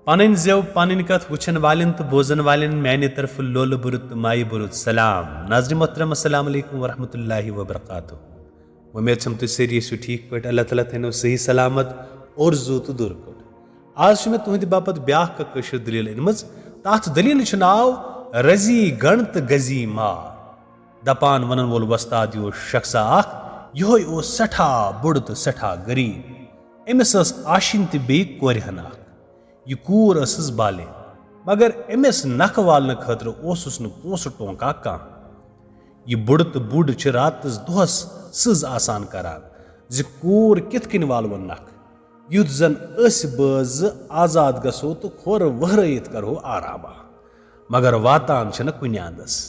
पन जेव पन कथ वुचन वालन तो बोजन वालन मैंने तरफ लोल बुरुत माई बुरुत सलाम नाज़रीन मोहतरम अस्सलाम वालेकुम वरहमतुल्लाहि वबरकातुहू। उम्मीद छम तुम सारी सो ठीक पे अल्लाह ताला थो सही सलामत और जू तो दूर पट। आज मैं तुहद बापत ब्या कशर दलील अनम तथ दलील नाव रजी गण तो गजी मार। दपान वन वोल वस्ताद यो शख्सा यो सठा बुड़ तो सठा गरीब। अमिस आशिन तो बे कोर हना यह कूर बाले मगर अमिस नख वालन खतर पोस टोंका कह। यह बुड़ तो बुड़ रात दोहस सज आसान करान जि कूर कित कन वालो नख युथ जन बज आजाद गसो तो खोर वहरत करो आरामा मगर वातान कुन अंदस।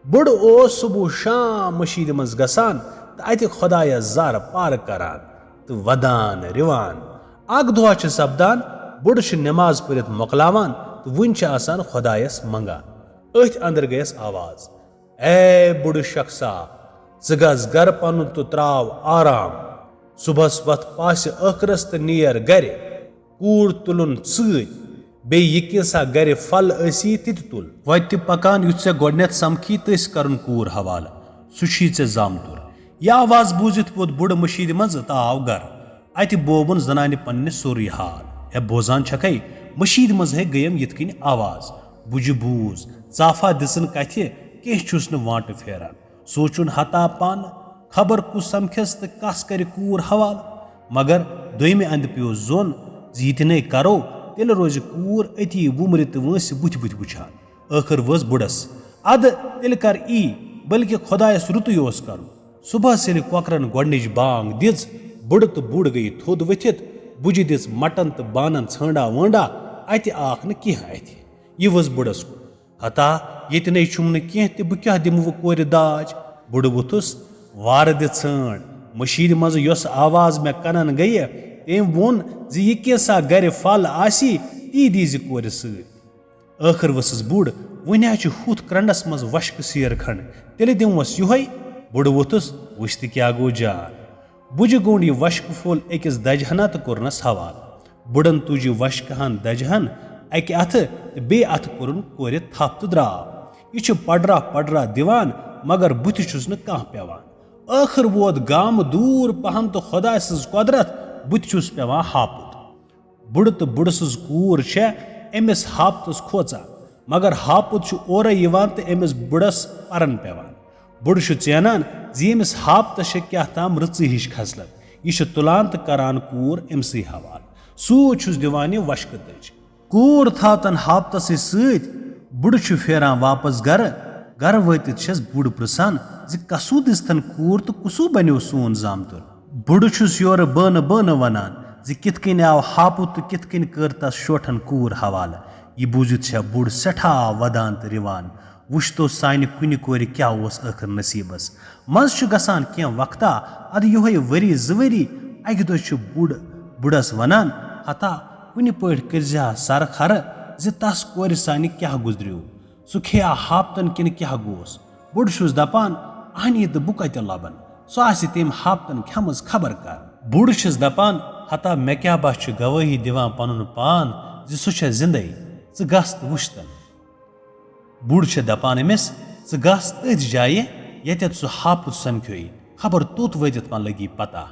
बुड़ सुबह शाम मशीद मज गसान तो अत खुदाया जार पार करान तो वदान रिवान अक दुआ सपदान बुड़ नमाज पढ़ मोकलावान तो वन खुदायस मंगान। अथ अंदर गयस आवाज ए बुड़ शख्सा गस गर पन तो त्राव आराम सुबह वत पास अखरस तो नीर गर कूर तुलन बेसा गर फल ऐसी तित तुल वत पकान युथ ऐ गोडनेथ समखी तस करन कूर हवाला सुशी ऐ जामतुर। यह आवाज बूजित वोत बुड़ मशीद मज तो आव गर अत बोबन जनान पन्ने सोरी हाल ए बोजान छकै मशीद मज है गयम यिथ कन आवाज बुझ बूज चाफा दिसन कथ कह छुस न वाट फेरान सोचुन हता पान खबर कुस समखस तो कस कर कूर हवाल मगर दोमे अंद पे जोन यितने करो तेल रोज कूर अति वुमर तो वंस बुथ बुथ वुछान। आखिर वस बुड़स अद तेल कर ई बल्कि खुदायस रुतु कर। सुबह से कोकरन गोडनिच बांग दिज बुड़ तो बुड़ गई थोद वथित बुझ दिस मटन तो बानन छांडा वांडा अत आख न कह अत यह वस बुड़स कुन हता ये छुम न कह तो बह क्या दिम वो कोर दाज। बुड़ वुथुस वार दि छाण मशीद मज योस आवाज मे कनन गई तम वोन जी यह कैसा गर फल आसी ती दीज कोर सत। आखिर वसस बुड़ वन हुथ क्रंडस मज वश्क सेर खंड तेल दिमस योहै। बुड़ वुथुस वुछ तो क्या गो जान बुझ गोंड यह वश्क फुल अकिस दजहना तो कोरनस हवाल। बुड़न तुज वश्क हन दजहन अक अथ बे अथ कोरन कोर थप तो द्राव यह पडरा पडरा दिवान मगर बुथ छुस न कह पेवान। आखिर वोत गाम दूर पहम तो खुदा सज कुदरत बुथ छुस पेवान हापुत। बुड़ तो बुड़ सज कूर छे अमिस हापतस खोचा मगर हापुत ओर यवान तो अमिस बुड़स परन पेवान। बुड़ चेनान जी अमिस हापतस क्या ताम रच हिश खसलत यह तुलान तो करान कूर अमसी हवाल सूद दिवान वश्क दज। कूर थातन हापतस सत बुड़ फेरान वापस गर गर वत बुड़ प्रसान जि कसू दिस्तन कूर तो कुसू बनो सोन जामतुर। बुड़ योर बन बन वनान जि कित कन आव हापुत तो कित कन कर तस शोठन कूर हवाल। यह बूझित बुड़ सठा वदान तो रिवान वुछ तो सानि कुन कोर क्या आखिर नसीबस मज गसान क्या वक्ता अद योहे वरी जवरी अक दो बुड़ बुड़स वनान हता कुन पट कर सर खर जि तस कोर सानि क्या गुजरियो सु खिया हापतन किन क्या गोस। बुड़ दपान अहनी तो बह कत लबन सो आसि तम हापतन खेमज खबर कर। बुड़ दपान हता मे क्या बस गवाही दिवान पनुन पान जि सह जिंदे च गस तो वुछतन। बुड़ दपान अमिस च गस तथ जाय यत सह हापुत समख्यो खबर तोत वतित वन लगी पता।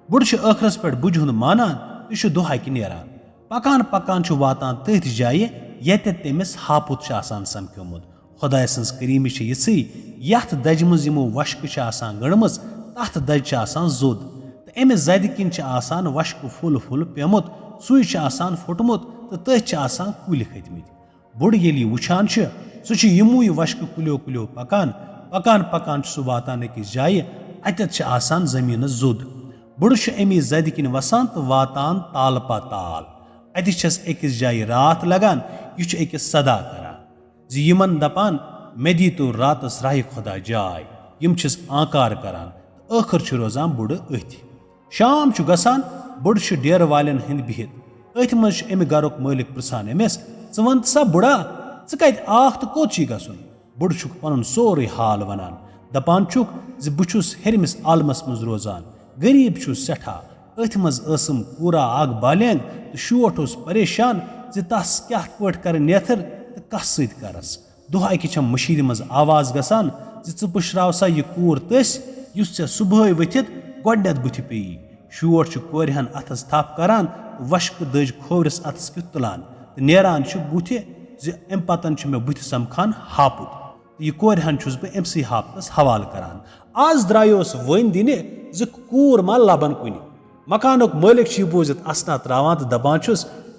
बुड़ आखिरस पे बुझुन मानान तो दुहाक नेरान पकान पकान वातान तथ जाय यत तमिस हापुत समख्योमुत। खुदा सज करीमी यी यथ दज मज यमो वश्क गणम तथ दज जोद तो अमिस जद किन वश्क फुल फुल पेमुत सुई फुटमुत तो तथ कुल खतमित। बुड़ ये वुछान सह यमू वश्क कुलो कुलो पकान पकान पकान सह वातान अकिस जाय अतत जमीन जोद। बुड़ अमी जद किन वसान तो वातान ताल पा ताल अतिस अकिस जाय रात लगान यह अकिस सदा करान जी यमन दपान मे दी तो रातस राह खुदा जाय यम आकार करान तो आखिर रोजान बुड़ अथ। शाम गसान बुड़ डेर वालन हंद बिहित अथ मज अमि गरुक मालिक प्रसान अमिस च वन सा बुड़ा च कत आख तो कोत गसन। बुड़ पन सोरे हाल वनान दपान जि बुछुस हेरमिस आलमस मज रोजान गरीब छु सठा अथ मज पूरा आग बालेंग तो शोट परेशान तस क्या पट कर नेथर तो कस सत करस दुह अकि छम मशीद मज आवाज गसान पुशराव सा यह कूर तस युस चे सुबह वथित गोडनेथ बुथ पे शोर कोरहन अथस थप करान वशक दज खोवरस अथस कि तुलान तो नेरान बुथ अम पतन मे बुथ समखान हापुत यह कोरहन बह अमसी हापतस हवाल करान आज द्रायोस वन दिन कूर मा लबन कुन मकानुक मालिक बोजित असना त्रावान तो दपान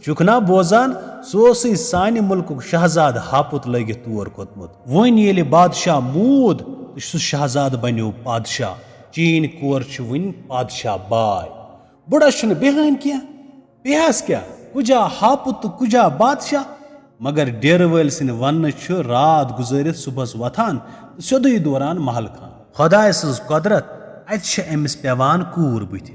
चुकना बोजान सोसी सानि मुल्कुक शहजाद हापुत लगित तोर कोतमुत वन ये बादशाह मूद तो सह शहजाद बनो पादशाह चीन कोर वन पादशाह बाय बुड़स बेहान क्या बेहस क्या कुजा हापुत तो कुजा बादशाह मगर डेर वल सिन वन रात गुजरित सुबह वथान तो सोदुई दौरान महल खान खुदाय सज कुदरत अत अमिस पेवान कूर बुथ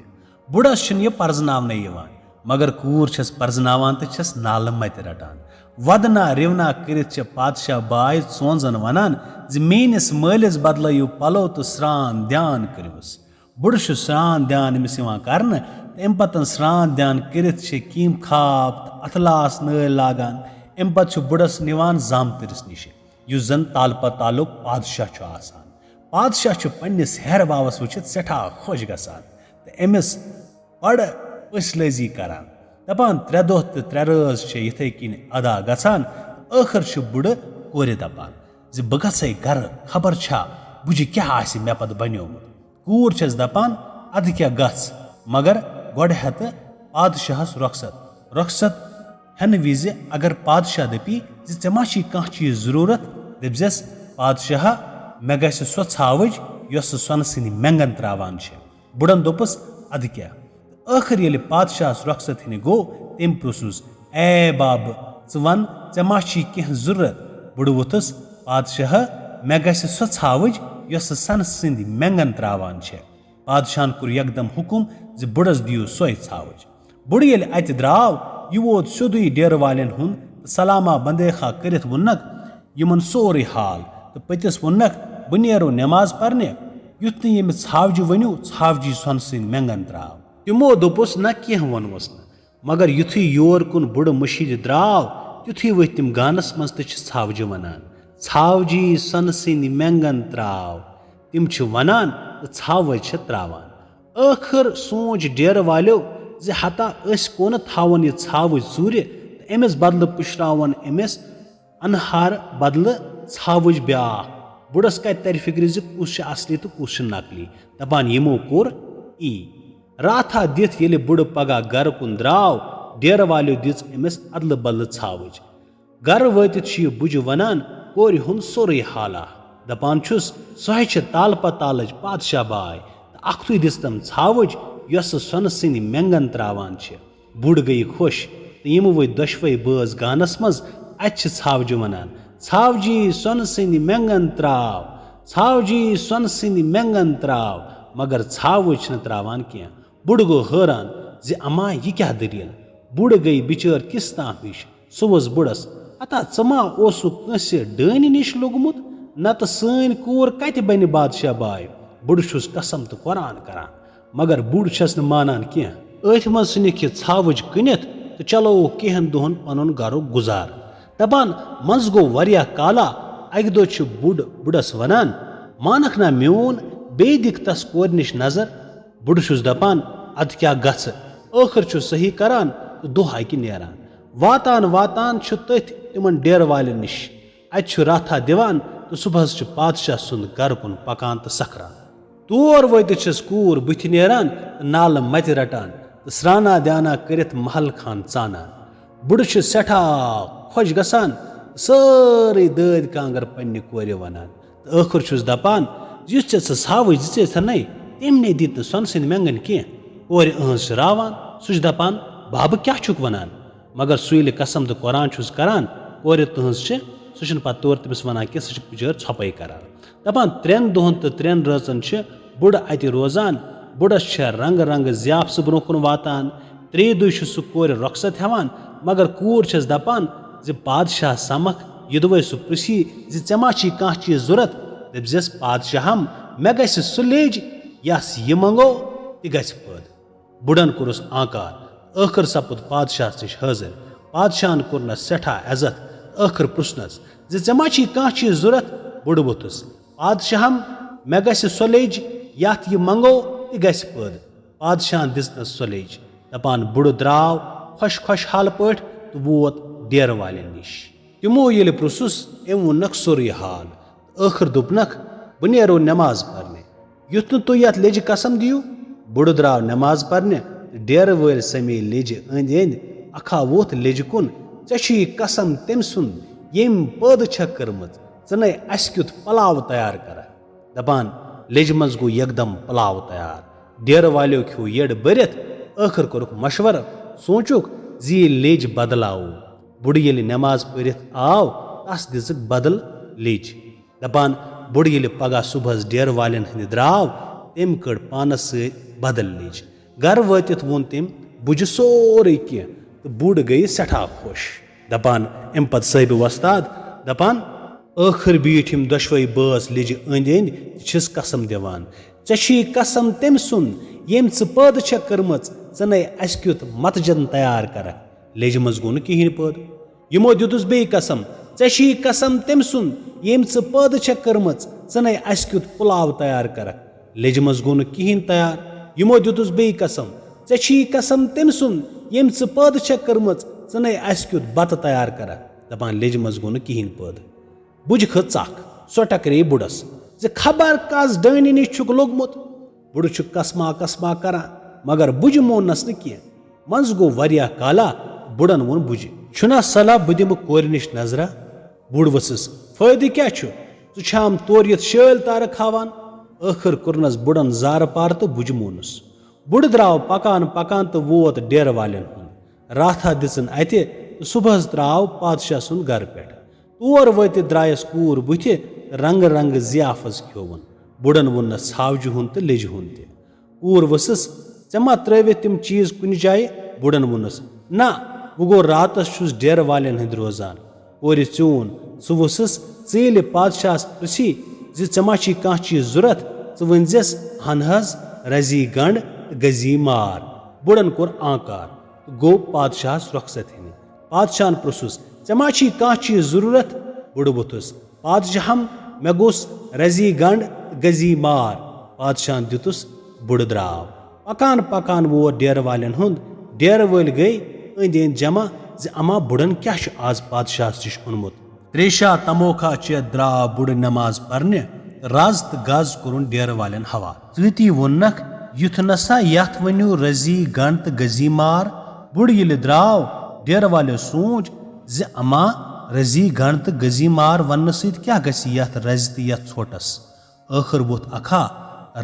बुड़स यह पर्जनावन यवान मगर कूर छस पर्जनावान तो छस नाल मत रटान वदना रिवना करित पादशाह बाय सोंजन वनान मेनिस मालिस बदलयु पलो तो स्रान ध्यान करिवस बुड़ स्रान ध्यान अमिस करन अम पतन स्रान ध्यान करित कीम खाप अथलास नल लागान अम पत बुड़स निवान जामतरिस निश युस जन तालप तालुक पादशाह आसान पादशाह पन्निस हेर वावस वुचित सेठा खुश गसान तो अमिस बड़ पसलजी करान दपान 3 दह तो 3 रज इथे किन अदा गसान आखिर बुड़ कोर दपान बह गई गर खबर छा बुझ क्या आसि मे पत बन्योमुत कूर छस दपान अद क्या गस मगर गोड़ हेत पादशाहस रुखसत हेन विज अगर पादशाह दपी ऐ मा कह चीज जरूरत दपजस पादशाह मे गस सो छावज यस सोन सिंद मेंगन त्रावान बुड़न दोपस अद क्या आखिर ये पादशाह रुखसत हन गो तम प्रुसुस ए बाब वन ऐ मा कह जरूरत बुड़ वोथस पादशाह मे गस सो छावज यस सन सिंद मेंगन त्रावान पादशाहन कुर यकदम हुकुम बुड़स दियो सोय छावज बुड़ ये अत द्राव यह वोत सोदुई डेर वालन हुंद सलामा बंदेखा करित वोनक यमन सोरे हाल तो पतिस वोनक बह नेरो नमाज परने युथ नम छावज वनु छावजी सोन सिंद मेंगन द्राव तमो दोपुस न कह वनोस मगर युथु योर कुन बुड़ मशीद द्राव तुथु वथ तम गानस मज तो छावज वनान छावजी सोन सिंद मेंगन त्राव तम वनान तो छावज त्रावान आखिर सोच डेर वालो हता कोन थावन यह छावज चूर अमिस बदल पुशरावन अमिस अनहार बदल छावज ब्या बुड़स कत तर फिक्र कुस असली तो कुस नकली दपान यमो कोर ई राथा दिथ ये बुड़ पगह गर कुन द्राव डेर वालो दिज अमिस अदल बदल छावज गर वतित बुझ वनान कोर हुंद सोरे हाला दपान सह तालप तालज पादशाह बाय अख्तु दिस तम छावज यस सोन सिंद मेंगन त्रावान बुड़ गई खुश तो यम वो दशवे बज गानस मज अत छावज वनान छावजी सोन सिंद मेंगन त्राव छावजी सोन सिंद मेंगन त्राव मगर छावज त्रावान क्या बुड़ गो हैरान अमा यह क्या दलील बुड़ गई बिचार किस ताम हिश सोस बुड़स अता चमा कस डन निश लोगमुत न तो सन कूर कत बन बादशाह बाय बुड़ कसम तो कुरान करान मगर बुड़ छस न मानान कह अथ मज सनिक छावज कनित तो चलो कहन दोहन पन गर गुजार दपान मज गो वरिया काला अक दो बुड़ बुड़स वनान मानक ना म्योन बे दिख तस कोर निश नजर बुड़ दपान अद क्या गछ आखिर सही करान तो दोह अकि नेरान वातान वातान तथ तिमन डेर वाले निश अत राथा दिवान तो सुबह पादशाह सुंद गर कुन पकान तो सखरान तोर वत कूर बुथ नेरान नाल मत रटान तो स्राना ध्याना करित महल खान चानान बुड़ सठा खुश गसान सारे दद कांगर पन्ने कोर वनान तो आखिर दपान युस छावज दिथ नै तमने दित सोन सिंद मेंगन कह कोर अहज रावान सह दपान बाब क्या वनान मगर सुल कसम तो कुरान करान कोर तहज सह पत तौर तमिस वनान कि सह बिचार छपे करान दपान 3 दोहन तो 3 रजन बुड़ अत रोजान बुड़स रंग रंग ज़ियाफ ब्रोह कुन वातान 3 दुह सह कोर रुखसत हेवान मगर कूर दपान पादशाह समख यदवे सह पृसी ऐ मा कह चीज जरूरत दपजस पादशाहम मे गस सह लेज यस यह मंगो तह गस पद बुड़न कोरस आकार आखिर सपुद पादशाह निश हाजिर पादशाہن कोरनस सठा इज्जत ٲخر पृछनस जे ژےٚ ما چھی کانٛہہ چیٖز ضوٚرتھ بُڈٕ ووٚتھُس پادشاہم مےٚ گژھِ سۄ لیٚج یتھ یہِ منگو تہِ گژھِ پٲدٕ پادشاہن دِژنس سۄ لیٚج دپان بُڈٕ درٛاو خۄشحال پٲٹھۍ تہٕ ووت ڈیرٕ والٮ۪ن نِش تِمو ییٚلہِ پرٛژھُس أمۍ ووٚننکھ سورُے حال تہٕ ٲخر دوٚپنکھ بہٕ نیرو نٮ۪ماز پرنہِ یُتھ نہٕ تُہۍ یتھ لیٚجہِ قسم دِیِو بُڈٕ درٛاو نٮ۪ماز پرنہِ تہٕ ڈیرٕ وٲلۍ سمے لیٚجہِ أنٛدۍ أنٛدۍ اکھا ووٚتھ لیٚجہِ کُن ژےٚ چھُے قسم تٔمۍ سُنٛد ییٚمۍ پٲدٕ چھکھ کٔرمٕژ ژٕ نے اسہِ کیُتھ پلاو تیار کرکھ دپان لیٚجہِ منٛز گوٚو یکدم پلاو تیار ڈیرٕ والیو کھیوٚو یٔڈ بٔرِتھ ٲخر کوٚرُکھ مشورٕ سونچُکھ زِ یہِ لیٚج بدلاوو بُڈٕ ییٚلہِ نٮ۪ماز پٔرِتھ آو تس دِژٕکھ بدل لیٚج دپان بُڈٕ ییٚلہِ پگاہ صبحس ڈیرٕ والٮ۪ن ہٕنٛدِ درٛاو تٔمۍ کٔڑ پانس سۭتۍ بدل لیٚج گرٕ وٲتِتھ ووٚن تٔمۍ بُجہِ سورُے کینٛہہ تہٕ بُڈ گٔیہِ سٮ۪ٹھاہ خۄش دپان امہِ پتہٕ صٲحبِ وۄستاد دپان ٲخر بیٖٹھۍ یِم دۄشوے بٲژ لیٚجہِ أنٛدۍ أنٛدۍ تہٕ چھِس قسم دِوان ژےٚ چھُے قسم تٔمۍ سُنٛد ییٚمۍ ژٕ پٲدٕ چھکھ کٔرمٕژ ژٕ نے اسہِ کیُتھ متجن تیار کرکھ لیٚجہِ منٛز گوٚو نہٕ کِہینۍ پٲدٕ یِمو دِتُس بیٚیہِ قسم ژےٚ چھُے قسم تٔمۍ سُنٛد ییٚمۍ ژٕ پٲدٕ چھکھ کٔرمٕژ ژٕ نے اسہِ کیُتھ پُلاو تیار کرکھ لیٚجہِ منٛز گوٚو نہٕ کِہینۍ تیار یِمو دِتُس بیٚیہِ قسم ژےٚ چھُے قسم تٔمۍ سُنٛد ییٚمۍ ژٕ پٲدٕ چھکھ کٔرمٕژ ژٕ نے اسہِ کیُتھ بتہٕ تیار کرکھ دپان لیٚجہِ منٛز گوٚو نہٕ کِہینۍ پٲدٕ بُجہِ کھٔژ ژکھ سۄ ٹکرے بُڈس زِ خبر کس ڈٲنہِ نِش چھُکھ لوٚگمُت بُڈٕ چھُ کسما کران مگر بُجہِ موننس نہٕ کینٛہہ منٛزٕ گوٚو واریاہ کالا بُڈن ووٚن بُجہِ چھُنا صلاح بہٕ دِمہٕ کورِ نِش نظرا بُڈ ؤژھٕس فٲیدٕ کیاہ چھُ ژٕ چھام تورٕ یِتھ شٲلۍ تارٕ کھاوان ٲخر کوٚرنس بُڈن زارٕ پار تہٕ بُجہِ مونُس بُڈٕ درٛاو پکان تہٕ ووت ڈیرٕ والٮ۪ن ہُنٛد راتھا دِژٕن اَتہِ تہٕ صبحس درٛاو پادشاہ سُنٛد گرٕ پٮ۪ٹھ تور وٲتِتھ درٛایس کوٗر بٕتھِ رنٛگہٕ ضِیافت کھیوٚوُن بُڈن ووٚننس ژھاوجہِ ہُنٛد تہٕ لیٚجہِ ہُنٛد تہِ کوٗر ؤژھٕس ژےٚ ما ترٲوِتھ تِم چیٖز کُنہِ جایہِ بُڈن ووٚنُس نہ بہٕ گوٚو راتس چھُس ڈیرٕ والٮ۪ن ہٕنٛدۍ روزان کورِ ژیوٗن سُہ ؤژھٕس ژٕ ییٚلہِ پادشاہس پرٛژھی زِ ژےٚ ما چھی کانٛہہ چیٖز ضوٚرتھ ژٕ ؤنۍزٮ۪س ہن حظ رزی گنڈ تہٕ گزی مار بُڈن کوٚر آنکار تہٕ گوٚو پادشاہس رۄخصت ہینہِ پادشاہن پرٛژھُس ژےٚ ما چھی کانٛہہ چیٖز ضروٗرت بُڈٕ ووٚتھُس پادشاہم مےٚ گوٚژھ رزی گنڈ تہٕ گزی مار پادشاہن دِتُس بُڈٕ درٛاو پکان ووت ڈیرٕ والٮ۪ن ہُنٛد ڈیرٕ وٲلۍ گٔے أنٛدۍ أنٛدۍ جمع زِ اما بُڈن کیاہ چھُ آز پادشاہس نِش اوٚنمُت تریشا تموکھا چٮ۪تھ درٛاو بُڈٕ نٮ۪ماز پرنہِ رز تہٕ گز کوٚرُن ڈیرٕ والٮ۪ن حوالہٕ ژۭتی ووٚننکھ یُتھ نسا یتھ ؤنِو رزی گنڈ تہٕ گزی مار بُڈٕ ییٚلہِ درٛاو ڈیرٕ والیو سونٛچ زِ اما رزی گنڈ تہٕ گزی مار وننہٕ سۭتۍ کیاہ گژھِ یتھ رزِ تہٕ یتھ ژھۄٹس ٲخر ووٚتھ اکھا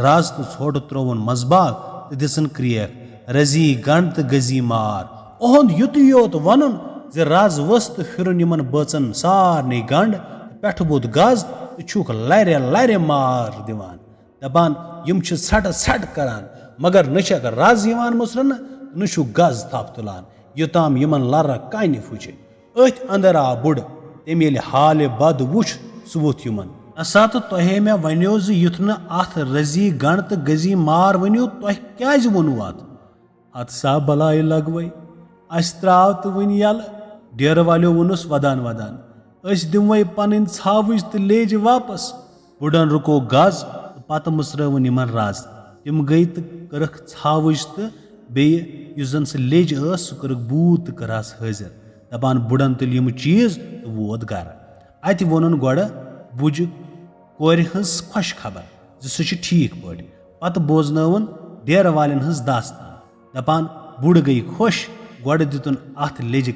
رز تہٕ ژھۄٹھ ترووُن منٛزباگ تہٕ دِژٕن کرٛیکھ رزی گنڈ تہٕ گزی مار اُہُنٛد یُتُے یوت ونُن زِ رز ؤژھ تہٕ پھِرُن یِمن بٲژن سارنٕے گنڈ پٮ۪ٹھٕ ووٚتھ گز تہٕ چھُکھ لرِ مار دِوان دپان یِم چھِ ژھرٹہٕ کران مگر نہ چھکھ رز یِوان مٕژرنہٕ نہ چھُکھ گز تھپھ تُلان یوٚتام یِمن لرٕ کانہِ پھُچہِ أتھۍ انٛدر آو بُڈٕ تٔمۍ ییٚلہِ حالہِ بد وُچھ سُہ ووٚتھ یِمن اسا تہٕ تۄہے مےٚ ونیو زِ یُتھ نہٕ اتھ رزی گنڈ تہٕ گزی مار ؤنِو تۄہہِ کیازِ ووٚنوٕ اتھ سا بلاے لگوے اسہِ تراو تہٕ وٕنۍ یلہٕ ڈیرٕ والیو ووٚنُس ودان أسۍ دِموے پنٕنۍ ژھاوٕج تہٕ لیٚج واپس بُڈن رُکو گز تہٕ پتہٕ مٕژرٲوٕن یِمن رز تِم گٔیہِ تہٕ کٔرٕکھ ژھاوٕج تہٕ بیٚیہِ یُس زن سُہ لیٚج ٲس سُہ کٔرٕکھ بوٗت تہٕ کٔرہس حٲضِر دپان بُڈن تُلۍ یِم چیٖز تہٕ ووت گرٕ اتہِ ووٚنُن گۄڈٕ بُجہِ کورِ ہٕنٛز خۄش خبر زِ سُہ چھُ ٹھیٖک پٲٹھۍ پتہٕ بوزنٲوُن ڈیرٕ والٮ۪ن ہٕنٛز داستان دپان بُڈٕ گٔیہِ خۄش گۄڈٕ دِتُن اتھ لیٚجہِ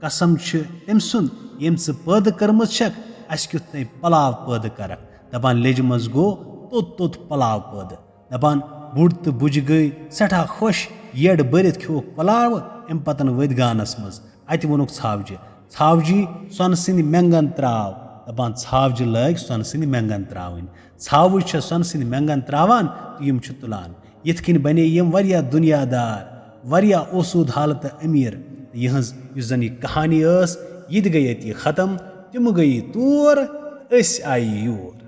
قسم چھُ تٔمۍ سُنٛد ییٚمۍ ژٕ پٲدٕ کٔرمٕژ چھکھ اسہِ کیُتھ نے پلاو پٲدٕ کرکھ دپان لیٚجہِ منٛز گوٚو توٚت پلاو پٲدٕ دپان بُڈ تہٕ بُجہِ گٔیہِ سٮ۪ٹھاہ خۄش یٔڈ بٔرِتھ کھیوٚوُکھ پلاو امہِ پتن ؤتھۍ گانس منٛز اتہِ ووٚنُکھ ژھاوجی سۄنہٕ سٕنٛدۍ مینٛگن تراو دپان ژھاوجہِ لٲگۍ سۄنہٕ سٕنٛدۍ مینٛگن تراوٕنۍ ژھاوٕج چھےٚ سۄنہٕ سٕنٛدۍ مینٛگن تراوان تہٕ یِم چھِ تُلان یِتھ کٔنۍ بنے یِم واریاہ دُنیا دار واریاہ اوسوٗد حالتہٕ أمیٖر یِہٕنٛز یُس زن یہِ کہانی ٲس یہِ تہِ گٔیے ییٚتہِ ختم تِم گٔیہِ تور أسۍ آیہِ یور